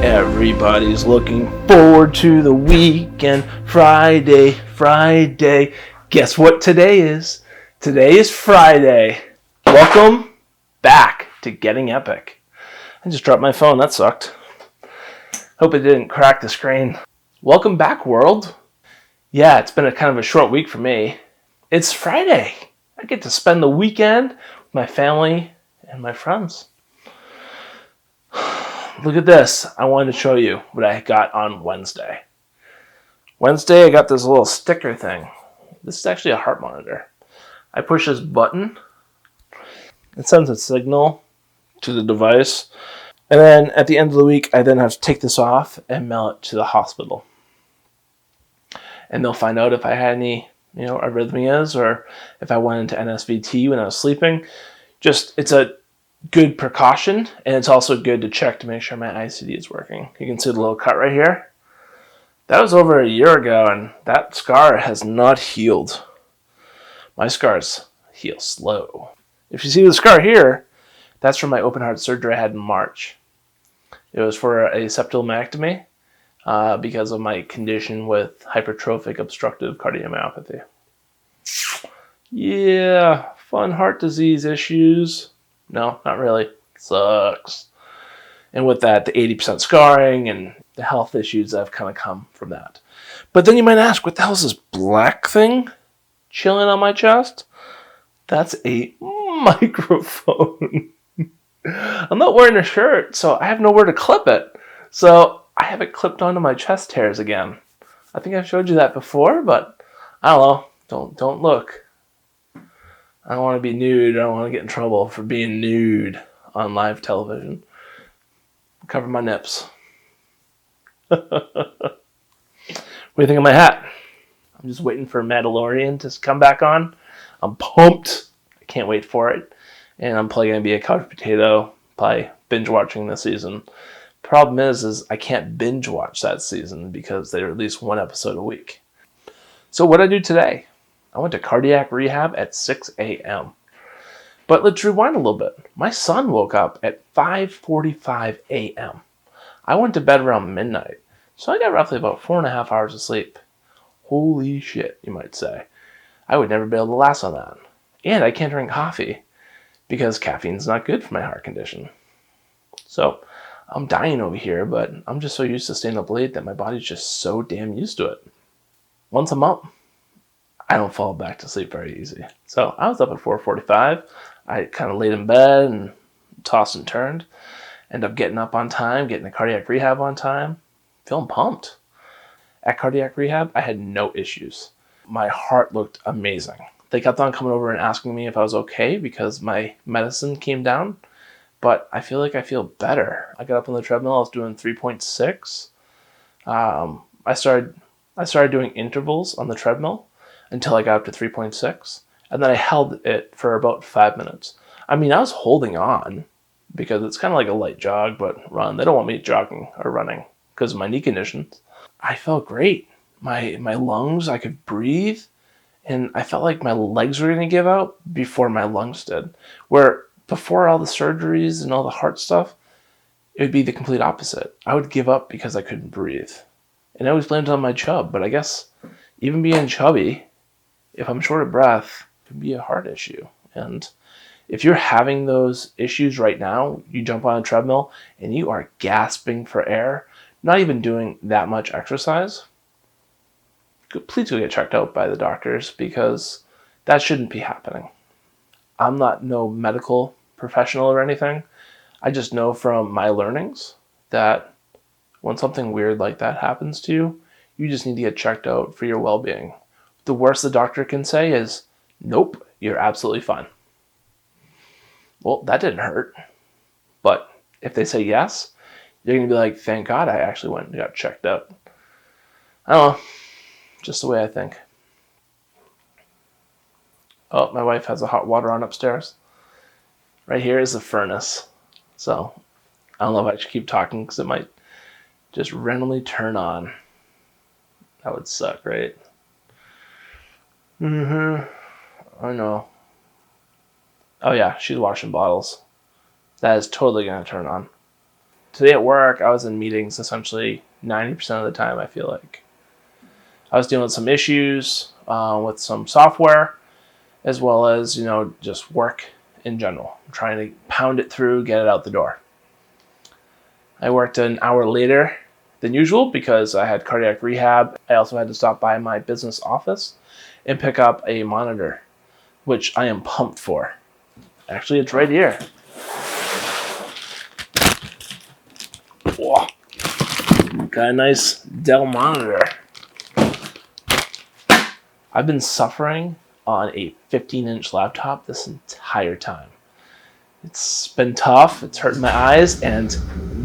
Everybody's looking forward to the weekend. Friday. Guess what today is? Today is Friday. Welcome back to Getting Epic. I just dropped my phone. That sucked. Hope it didn't crack the screen. Welcome back, world. Yeah, it's been a kind of a short week for me. It's Friday. I get to spend the weekend with my family and my friends. Look at this. I wanted to show you what I got on Wednesday. I got this little sticker thing. This is actually a heart monitor. I push this button. It sends a signal to the device. And then at the end of the week, I then have to take this off and mail it to the hospital. And they'll find out if I had any, arrhythmias or if I went into NSVT when I was sleeping. It's a good precaution, and it's also good to check to make sure my ICD is working. You can see the little cut right here. That was over a year ago, and that scar has not healed. My scars heal slow. If you see the scar here, that's from my open heart surgery I had in March. It was for a septal myectomy because of my condition with hypertrophic obstructive cardiomyopathy. Yeah, fun heart disease issues. No, not really. Sucks. And with that, the 80% scarring and the health issues that have kind of come from that. But then you might ask, what the hell is this black thing chilling on my chest? That's a microphone. I'm not wearing a shirt, so I have nowhere to clip it. So I have it clipped onto my chest hairs again. I think I've showed you that before, but I don't know. Don't look. I don't want to be nude. I don't want to get in trouble for being nude on live television. Cover my nips. What do you think of my hat? I'm just waiting for Mandalorian to come back on. I'm pumped. I can't wait for it. And I'm probably going to be a couch potato, probably binge watching this season. Problem is I can't binge watch that season because they release one episode a week. So what did I do today? I went to cardiac rehab at 6 a.m. But let's rewind a little bit. My son woke up at 5:45 a.m. I went to bed around midnight. So I got roughly about 4.5 hours of sleep. Holy shit, you might say. I would never be able to last on that. And I can't drink coffee because caffeine's not good for my heart condition. So I'm dying over here, but I'm just so used to staying up late that my body's just so damn used to it. Once I'm up, I don't fall back to sleep very easy. So I was up at 4:45. I kind of laid in bed and tossed and turned. Ended up getting up on time, getting to cardiac rehab on time. Feeling pumped. At cardiac rehab, I had no issues. My heart looked amazing. They kept on coming over and asking me if I was okay because my medicine came down. But I feel like I feel better. I got up on the treadmill. I was doing 3.6. I started doing intervals on the treadmill until I got up to 3.6, and then I held it for about 5 minutes. I mean, I was holding on because it's kind of like a light jog, but run. They don't want me jogging or running because of my knee conditions. I felt great. My lungs, I could breathe, and I felt like my legs were going to give out before my lungs did. Where before all the surgeries and all the heart stuff, it would be the complete opposite. I would give up because I couldn't breathe. And I always blamed it on my chub, but I guess even being chubby, if I'm short of breath, it can be a heart issue. And if you're having those issues right now, you jump on a treadmill and you are gasping for air, not even doing that much exercise, please go get checked out by the doctors because that shouldn't be happening. I'm not no medical professional or anything. I just know from my learnings that when something weird like that happens to you, you just need to get checked out for your well-being. The worst the doctor can say is, nope, you're absolutely fine. Well, that didn't hurt. But if they say yes, you're going to be like, thank God I actually went and got checked out. I don't know. Just the way I think. Oh, my wife has a hot water on upstairs. Right here is the furnace. So I don't know if I should keep talking because it might just randomly turn on. That would suck, right? I know. Oh yeah, she's washing bottles. That is totally going to turn on. today at work, I was in meetings essentially 90% of the time, I feel like. I was dealing with some issues with some software, as well as, just work in general. I'm trying to pound it through, get it out the door. I worked an hour later than usual because I had cardiac rehab. I also had to stop by my business office and pick up a monitor, which I am pumped for. Actually, it's right here. Whoa. Got a nice Dell monitor. I've been suffering on a 15-inch laptop this entire time. It's been tough, it's hurting my eyes, and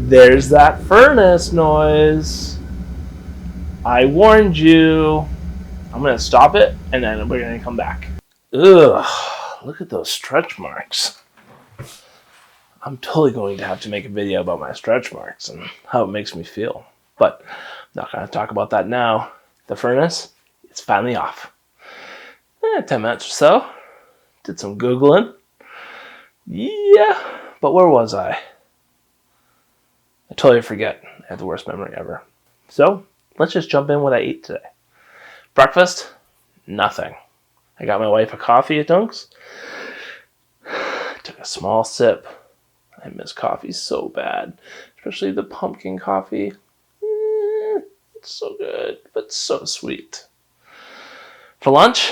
there's that furnace noise. I warned you. I'm going to stop it, and then we're going to come back. Ugh, look at those stretch marks. I'm totally going to have to make a video about my stretch marks and how it makes me feel. But I'm not going to talk about that now. The furnace, it's finally off. 10 minutes or so. Did some Googling. Yeah, but where was I? I totally forget. I have the worst memory ever. So, let's just jump in what I ate today. Breakfast, nothing. I got my wife a coffee at Dunk's. Took a small sip. I miss coffee so bad, especially the pumpkin coffee. It's so good, but so sweet. For lunch,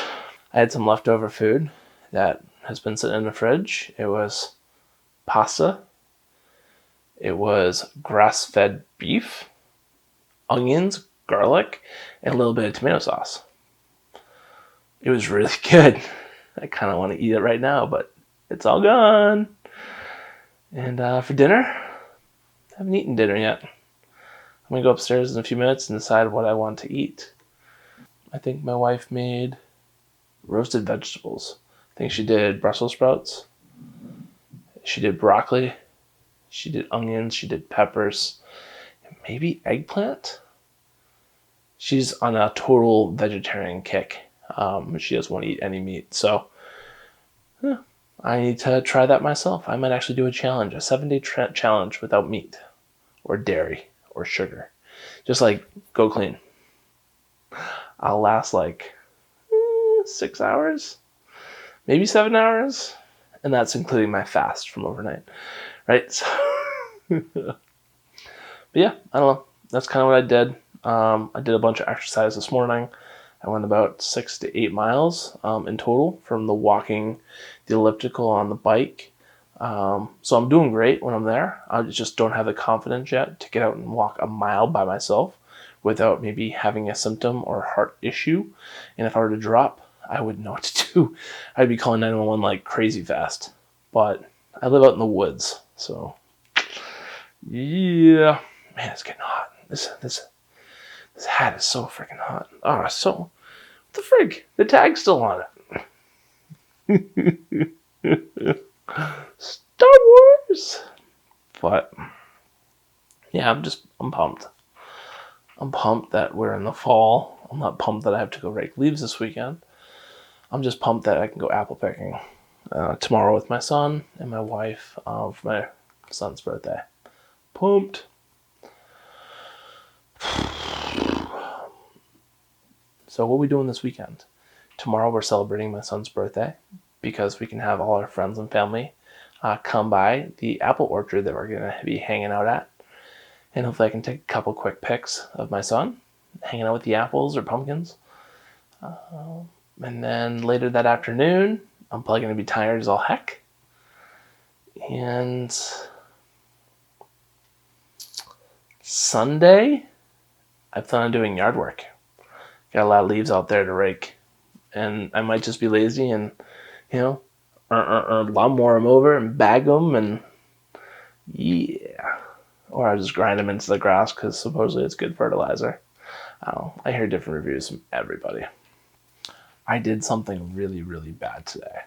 I had some leftover food that has been sitting in the fridge. It was pasta. It was grass-fed beef, onions, garlic, and a little bit of tomato sauce. It was really good. I kind of want to eat it right now, but it's all gone. And for dinner, I haven't eaten dinner yet. I'm going to go upstairs in a few minutes and decide what I want to eat. I think my wife made roasted vegetables. I think she did Brussels sprouts. She did broccoli. She did onions. She did peppers. And maybe eggplant? She's on a total vegetarian kick. She doesn't want to eat any meat. So I need to try that myself. I might actually do a challenge, a 7-day challenge without meat or dairy or sugar. Just like go clean. I'll last like 6 hours, maybe 7 hours. And that's including my fast from overnight. Right? So but yeah, I don't know. That's kind of what I did. I did a bunch of exercise this morning. I went about 6 to 8 miles in total from the walking, the elliptical on the bike. So I'm doing great when I'm there. I just don't have the confidence yet to get out and walk a mile by myself without maybe having a symptom or heart issue. And if I were to drop, I wouldn't know what to do. I'd be calling 911 like crazy fast. But I live out in the woods, so yeah. Man, it's getting hot. This hat is so freaking hot. Oh, so what the frig? The tag's still on it. Star Wars. But yeah, I'm pumped. I'm pumped that we're in the fall. I'm not pumped that I have to go rake leaves this weekend. I'm just pumped that I can go apple picking tomorrow with my son and my wife for my son's birthday. Pumped. So what are we doing this weekend? Tomorrow we're celebrating my son's birthday because we can have all our friends and family come by the apple orchard that we're going to be hanging out at. And hopefully I can take a couple quick pics of my son hanging out with the apples or pumpkins. And then later that afternoon, I'm probably going to be tired as all heck. And Sunday, I plan on doing yard work. Got a lot of leaves out there to rake. And I might just be lazy and, lawnmower them over and bag them and yeah. Or I'll just grind them into the grass because supposedly it's good fertilizer. I hear different reviews from everybody. I did something really, really bad today.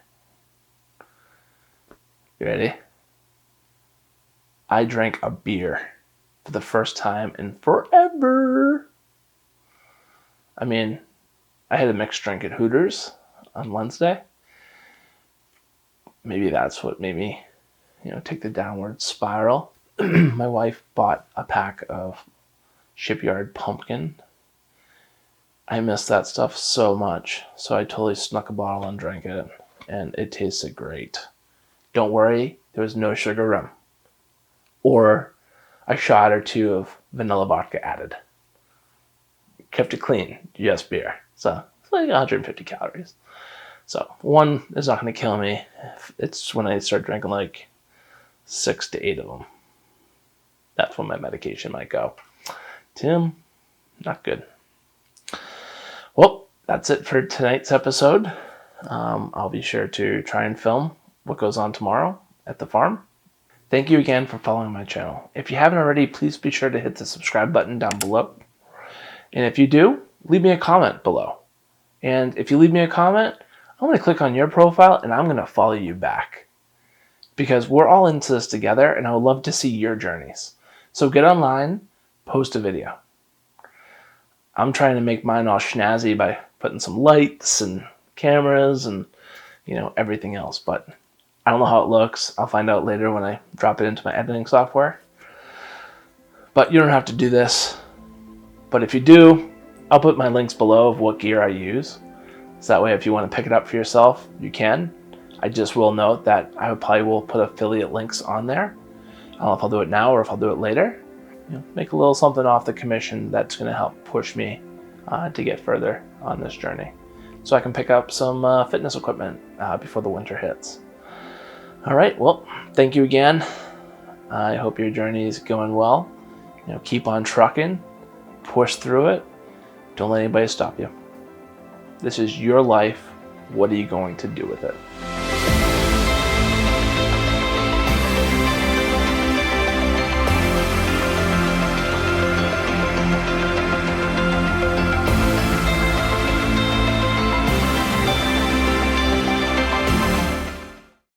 You ready? I drank a beer for the first time in forever. I mean, I had a mixed drink at Hooters on Wednesday. Maybe that's what made me, take the downward spiral. my wife bought a pack of Shipyard pumpkin. I miss that stuff so much, so I totally snuck a bottle and drank it, and it tasted great. Don't worry, there was no sugar rum or a shot or two of vanilla vodka added. Kept it clean, just beer. So it's like 150 calories. So one is not going to kill me. It's when I start drinking like 6 to 8 of them. That's when my medication might go. Tim, not good. Well, that's it for tonight's episode. I'll be sure to try and film what goes on tomorrow at the farm. Thank you again for following my channel. If you haven't already, please be sure to hit the subscribe button down below. And if you do, leave me a comment below. And if you leave me a comment, I'm going to click on your profile and I'm going to follow you back. Because we're all into this together and I would love to see your journeys. So get online, post a video. I'm trying to make mine all snazzy by putting some lights and cameras and, everything else. But I don't know how it looks. I'll find out later when I drop it into my editing software. But you don't have to do this. But if you do, I'll put my links below of what gear I use. So that way if you want to pick it up for yourself, you can. I just will note that I probably will put affiliate links on there. I don't know if I'll do it now or if I'll do it later. Make a little something off the commission that's going to help push me to get further on this journey. So I can pick up some fitness equipment before the winter hits. All right, well, thank you again. I hope your journey is going well. Keep on trucking, push through it. Don't let anybody stop you. This is your life. What are you going to do with it?